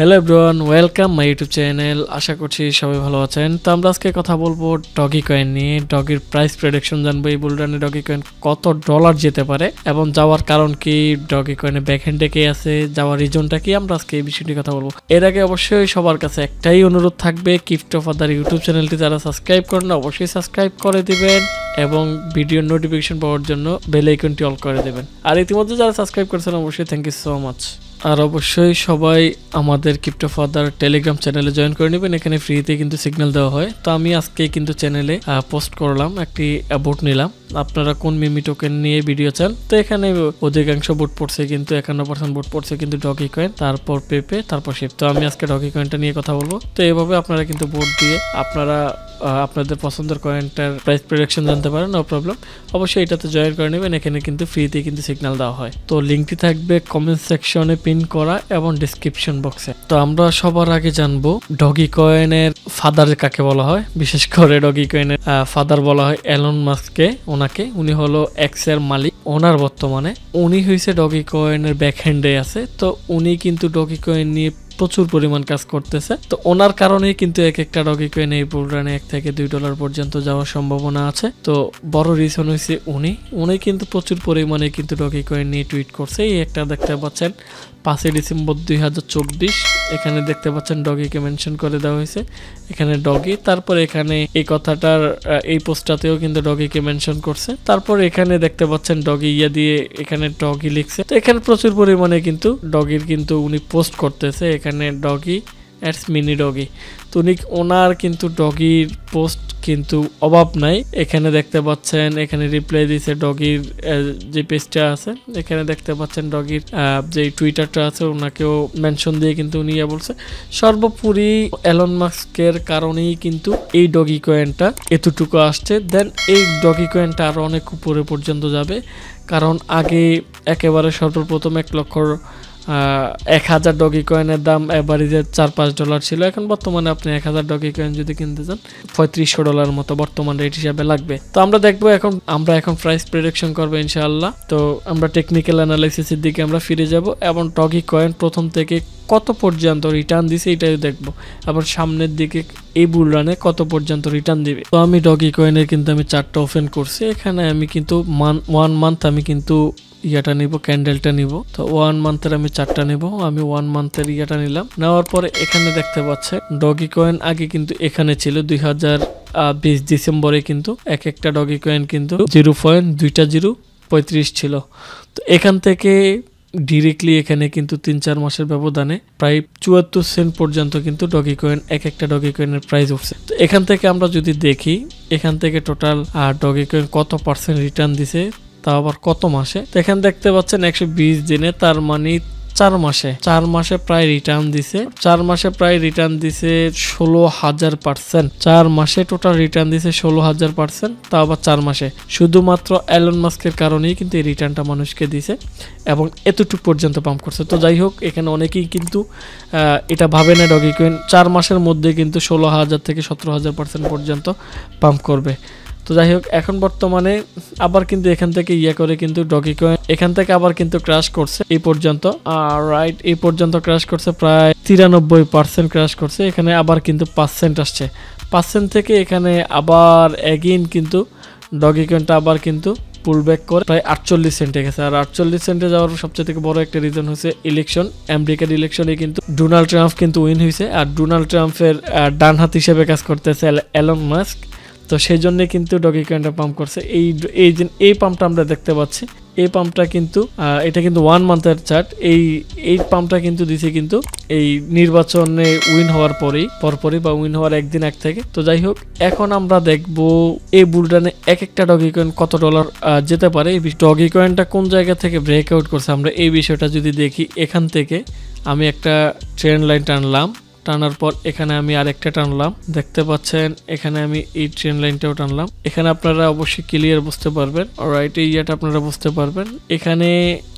Hello everyone, welcome my YouTube channel. আশা করছি সবাই ভালো আছেন। তো আমরা আজকে কথা বলবো ডগি কয়েন নিয়ে। ডগির প্রাইস প্রেডিকশন জানবো, এই বুলরানে ডগি কয়েন কত ডলার যেতে পারে এবং যাওয়ার কারণ কি, ডগি কয়েনের ব্যাকহ্যান্ডে কে আছে, যাওয়ার রিজনটা কি, আমরা আজকে এই বিষয়টি কথা বলবো। এর আগে অবশ্যই সবার কাছে একটাই অনুরোধ থাকবে, গিফট অফ আদার ইউটিউব চ্যানেলটি যারা সাবস্ক্রাইব করেন অবশ্যই সাবস্ক্রাইব করে দিবেন এবং ভিডিওর নোটিফিকেশন পাওয়ার জন্য বেল আইকনটি অল করে দেবেন। আর ইতিমধ্যে যারা সাবস্ক্রাইব করেছেন অবশ্যই থ্যাংক ইউ সো মাচ। আর অবশ্যই সবাই আমাদের ক্রিপ্টো ফাদার টেলিগ্রাম চ্যানেলে জয়েন করে নেবেন, এখানে ফ্রিতে কিন্তু সিগন্যাল দেওয়া হয়। তো আমি আজকে কিন্তু চ্যানেলে পোস্ট করলাম, একটি বুট নিলাম। আপনারা কোন মিমি টোকেন নিয়ে ভিডিও চান, তো এখানে অধিকাংশ বুট পড়ছে কিন্তু 51% বুট পড়ছে কিন্তু ডগি কয়েন, তারপর পেপে, তারপর শিপ। তো আমি আজকে ডগি কয়েনটা নিয়ে কথা বলবো। তো এইভাবে আপনারা কিন্তু বুট দিয়ে আপনারা আপনাদের পছন্দের কয়েনটার প্রাইস প্রেডিকশন জানতে পারেন, নো প্রবলেম। অবশ্যই এটাতে জয়েন করে নেবেন, এখানে কিন্তু ফ্রিতে কিন্তু সিগন্যাল দেওয়া হয়। তো লিঙ্কটি থাকবে কমেন্ট সেকশনে পিন করা এবং ডিসক্রিপশন বক্সে। তো আমরা সবার আগে জানবো ডগি কয়েনের ফাদার কাকে বলা হয়। বিশেষ করে ডগি কয়েনের ফাদার বলা হয় এলন মাস্ককে। ওনাকে, উনি হলো এক্স এর মালিক, ওনার বর্তমানে উনি হয়েছে ডগি কয়েনের ব্যাকহ্যান্ডে আছে। তো উনি কিন্তু ডগি কয়েন নিয়ে প্রচুর পরিমাণ কাজ করতেছে। তো ওনার কারণেই কিন্তু এক একটা ডগি কয়েন এই বুলরানে $1 থেকে $2 পর্যন্ত যাওয়ার সম্ভাবনা আছে। তো বড় রিজন হয়েছে উনি কিন্তু প্রচুর পরিমাণে কিন্তু ডগি কয়েন নিয়ে টুইট করছে। এই একটা দেখতে পাচ্ছেন 5 ডিসেম্বর 2024, এখানে দেখতে পাচ্ছেন ডগিকে মেনশন করে দেওয়া হয়েছে, এখানে ডগি। তারপর এখানে এই কথাটার এই পোস্টটাতেও কিন্তু ডগিকে মেনশন করছে। তারপর এখানে দেখতে পাচ্ছেন ডগি দিয়ে এখানে ডগি লিখছে। তো এখানে প্রচুর পরিমাণে কিন্তু ডগির কিন্তু উনি পোস্ট করতেছে, এখানে ডগি এটস মিনি ডগি। তো উনি ওনার কিন্তু ডগির পোস্ট কিন্তু অভাব নাই। এখানে দেখতে পাচ্ছেন, এখানে রিপ্লাই দিয়েছে ডগির যে পেজটা আছে, এখানে দেখতে পাচ্ছেন ডগির যে টুইটারটা আছে ওনাকেও মেনশন দিয়ে কিন্তু উনি বলছে। সর্বোপরি এলন মাস্কের কারণেই কিন্তু এই ডগি কয়েনটা এতটুকু আসছে। দেন এই ডগি কয়েনটা আরো অনেক উপরে পর্যন্ত যাবে, কারণ আগে একেবারে সর্বপ্রথম 1,00,000 ডগি কয়েনের দাম এভারেজে $4-5 ছিল। এখন বর্তমানে আপনি 1,000 ডগি কয়েন যদি কিনতে চান $3500 মতো বর্তমান রেট হিসাবে লাগবে। তো আমরা দেখবো আমরা এখন প্রাইস প্রেডিকশন করবো ইনশাআল্লাহ। তো আমরা টেকনিক্যাল অ্যানালাইসিসের দিকে আমরা ফিরে যাব এবং ডগি কয়েন প্রথম থেকে কত পর্যন্ত রিটার্ন দিছে এটাই দেখবো, আবার সামনের দিকে এই বুলরানে কত পর্যন্ত রিটার্ন দিবে। তো আমি ডগি কয়েনের কিন্তু আমি চার্টটা ওপেন করছি। এখানে আমি কিন্তু 1 মান্থ আমি কিন্তু ইয়াটা নিব, ক্যান্ডেলটা নিব। তো 1 মান্থের আমি চারটা নিব। আমি 1 মান্থের ইয়াটা নিলাম। নেওয়ার পরে এখানে দেখতে পাচ্ছে ডগি কয়েন আগে কিন্তু এখানে ছিল 2020 ডিসেম্বরে কিন্তু এক একটা ডগি কয়েন কিন্তু 0.235 ছিল। তো এখান থেকে ডিরেক্টলি এখানে কিন্তু 3-4 মাসের ব্যবধানে প্রায় 74 সেন্ট পর্যন্ত কিন্তু ডগি কয়েন এক একটা ডগি কয়েনের প্রাইস উঠছে। তো এখান থেকে আমরা যদি দেখি, এখান থেকে টোটাল ডগি কয়েন কত পার্সেন্ট রিটার্ন দিছে, তা আবার কত মাসে। তো এখানে দেখতে পাচ্ছেন 120 দিনে, তার মানে 4 মাসে প্রায় রিটার্ন দিছে। 4 মাসে প্রায় রিটার্ন দিছে 16,000%। 4 মাসে টোটাল রিটার্ন দিছে 16,000%, তা আবার 4 মাসে। শুধুমাত্র এলন মাস্কের কারণেই কিন্তু এই রিটার্নটা মানুষকে দিছে এবং এতটুকু পর্যন্ত পাম্প করছে। তো যাই হোক, এখানে অনেকেই কিন্তু এটা ভাবে না ডগি কয়েন 4 মাসের মধ্যে কিন্তু 16,000 থেকে 17,000% পর্যন্ত পাম্প করবে। তো যাই হোক, এখন বর্তমানে আবার কিন্তু এখান থেকে করে কিন্তু ডগি কয়েন এখান থেকে আবার কিন্তু ক্র্যাশ করছে এই পর্যন্ত। রাইট, এই পর্যন্ত ক্র্যাশ করছে, প্রায় 93% ক্র্যাশ করছে। এখানে আবার কিন্তু 5 আসছে, 5 থেকে এখানে আবার এগেইন কিন্তু ডগি কয়েনটা আবার কিন্তু পুল ব্যাক করে প্রায় 48 সেন্টে গেছে। আর 48 সেন্টে যাওয়ার সবচেয়ে থেকে বড় একটা রিজন হচ্ছে ইলেকশন। আমেরিকার ইলেকশনে কিন্তু ডোনাল্ড ট্রাম্প কিন্তু উইন হয়েছে, আর ডোনাল্ড ট্রাম্পের ডান হাত হিসেবে কাজ করতেছে এলন মাস্ক। তো সেই জন্য কিন্তু ডগি কয়েনটা পাম্প করছে। এই পাম্পটা আমরা দেখতে পাচ্ছি, এই পাম্পটা কিন্তু এটা কিন্তু 1 মান্থের চার্ট। এই পাম্পটা কিন্তু দিছে কিন্তু এই নির্বাচনে উইন হওয়ার পরপরই বা উইন হওয়ার একদিন আগ থেকে। তো যাই হোক, এখন আমরা দেখবো এই বুলরানে এক একটা ডগি কয়েন কত ডলার যেতে পারে। এই ডগি কয়েনটা কোন জায়গা থেকে ব্রেকআউট করছে আমরা এই বিষয়টা যদি দেখি, এখান থেকে আমি একটা ট্রেন্ড লাইন টানলাম, টানার পর এখানে আমি আরেকটা টানলাম, দেখতে পাচ্ছেন এখানে আমি এই ট্রেন লাইনটাও টানলাম। এখানে আপনারা অবশ্যই ক্লিয়ার বুঝতে পারবেন, অলরাইট এই ইয়েটা আপনারা বুঝতে পারবেন। এখানে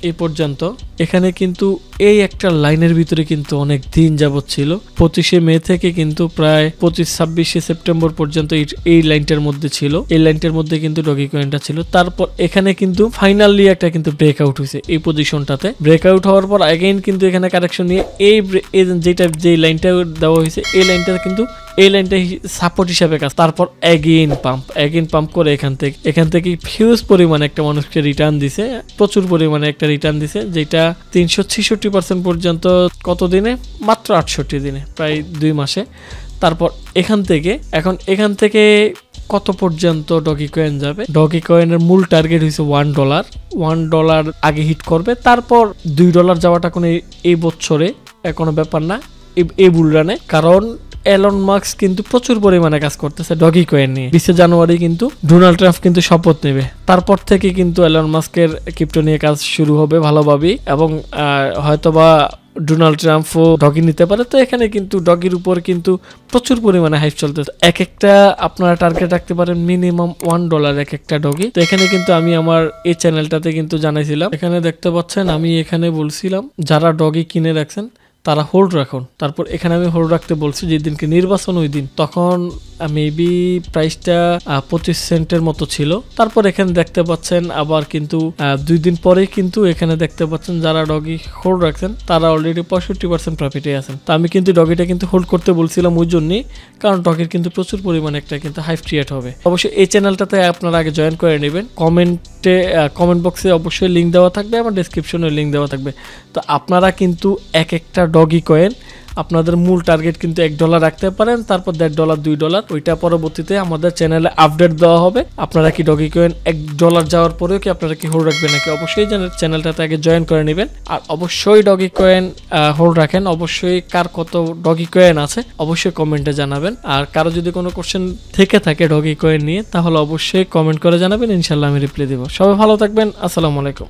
এই পর্যন্ত এখানে কিন্তু এই একটা লাইনের ভিতরে কিন্তু অনেক দিন যাবত ছিল, 25শে মে থেকে কিন্তু প্রায় 25-26শে সেপ্টেম্বর পর্যন্ত এই লাইনটার মধ্যে ছিল, এই লাইনটার মধ্যে কিন্তু ডগি কয়েনটা ছিল। তারপর এখানে কিন্তু ফাইনালি একটা কিন্তু ব্রেকআউট হয়েছে, এই পজিশনটাতে ব্রেকআউট হওয়ার পর अगेन কিন্তু এখানে কারেকশন নিয়ে যে লাইনটা দেওয়া হয়েছে এই লাইনটা সাপোর্ট হিসাবে কাজ। তারপর অ্যাগেন পাম্প করে এখান থেকে হিউজ পরিমাণে একটা মানুষকে রিটার্ন দিছে, প্রচুর পরিমাণে একটা রিটার্ন দিছে, যেটা 366% পর্যন্ত কত দিনে, মাত্র 68 দিনে, প্রায় 2 মাসে। তারপর এখান থেকে কত পর্যন্ত ডগি কয়েন যাবে? ডগি কয়েনের মূল টার্গেট হয়েছে $1 আগে হিট করবে, তারপর $2 যাওয়াটা কোনো এই বছরে কোনো ব্যাপার না এই বুলরানে, কারণ এলন মাস্ক কিন্তু প্রচুর পরিমাণে কাজ করতেছে ডগি কয়েন নিয়ে। 20 জানুয়ারি কিন্তু ডোনাল্ড ট্রাম্প কিন্তু শপথ নেবে, তারপর থেকে কিন্তু এলন মাস্কের ক্রিপ্টো নিয়ে কাজ শুরু হবে ভালোভাবেই, এবং হয়তোবা ডোনাল্ড ট্রাম্পও ডগি নিতে পারে। তো এখানে কিন্তু ডগির উপর কিন্তু প্রচুর পরিমাণে হাইপ চলতেছে। এক একটা আপনারা টার্গেট রাখতে পারেন মিনিমাম $1 এক একটা ডগি। তো এখানে কিন্তু আমি আমার এই চ্যানেলটাতে কিন্তু জানাইছিলাম, এখানে দেখতে পাচ্ছেন আমি এখানে বলছিলাম যারা ডগি কিনে রাখছেন তারা হোল্ড রাখুন। তারপর এখানে আমি হোল্ড রাখতে বলছি যেদিনকে নির্বাচন ওই দিন, তখন মেবি প্রাইসটা 25 সেন্টের মতো ছিল। তারপর এখানে দেখতে পাচ্ছেন আবার কিন্তু 2 দিন পরেই কিন্তু এখানে দেখতে পাচ্ছেন যারা ডগি হোল্ড রাখছেন তারা অলরেডি 65% প্রফিটে আছেন। তো আমি কিন্তু ডগিটা কিন্তু হোল্ড করতে বলছিলাম ওই জন্যই, কারণ ডগির কিন্তু প্রচুর পরিমাণে একটা কিন্তু হাইপ ক্রিয়েট হবে। অবশ্যই এই চ্যানেলটাতে আপনারা আগে জয়েন করে নেবেন, কমেন্ট বক্সে অবশ্যই লিঙ্ক দেওয়া থাকবে, আমার ডেসক্রিপশনে লিঙ্ক দেওয়া থাকবে। তো আপনারা কিন্তু এক একটা ডগি কয়েন আপনাদের মূল টার্গেট কিন্তু $1 রাখতে পারেন, তারপর $1.5 $2, ওইটা পরবর্তীতে আমাদের চ্যানেলে আপডেট দেওয়া হবে। আপনারা কি ডগি কয়েন $1 যাওয়ার পরেও কি আপনারা কি হোল্ড রাখবেন নাকি, অবশ্যই চ্যানেলটাতে আগে জয়েন করে নেবেন। আর অবশ্যই ডগি কয়েন হোল্ড রাখেন, অবশ্যই কার কত ডগি কয়েন আছে অবশ্যই কমেন্টে জানাবেন। আর কারো যদি কোনো কোশ্চেন থেকে থাকে ডগি কয়েন নিয়ে তাহলে অবশ্যই কমেন্ট করে জানাবেন, ইনশাল্লাহ আমি রিপ্লাই দেবো। সবাই ভালো থাকবেন, আসসালামু আলাইকুম।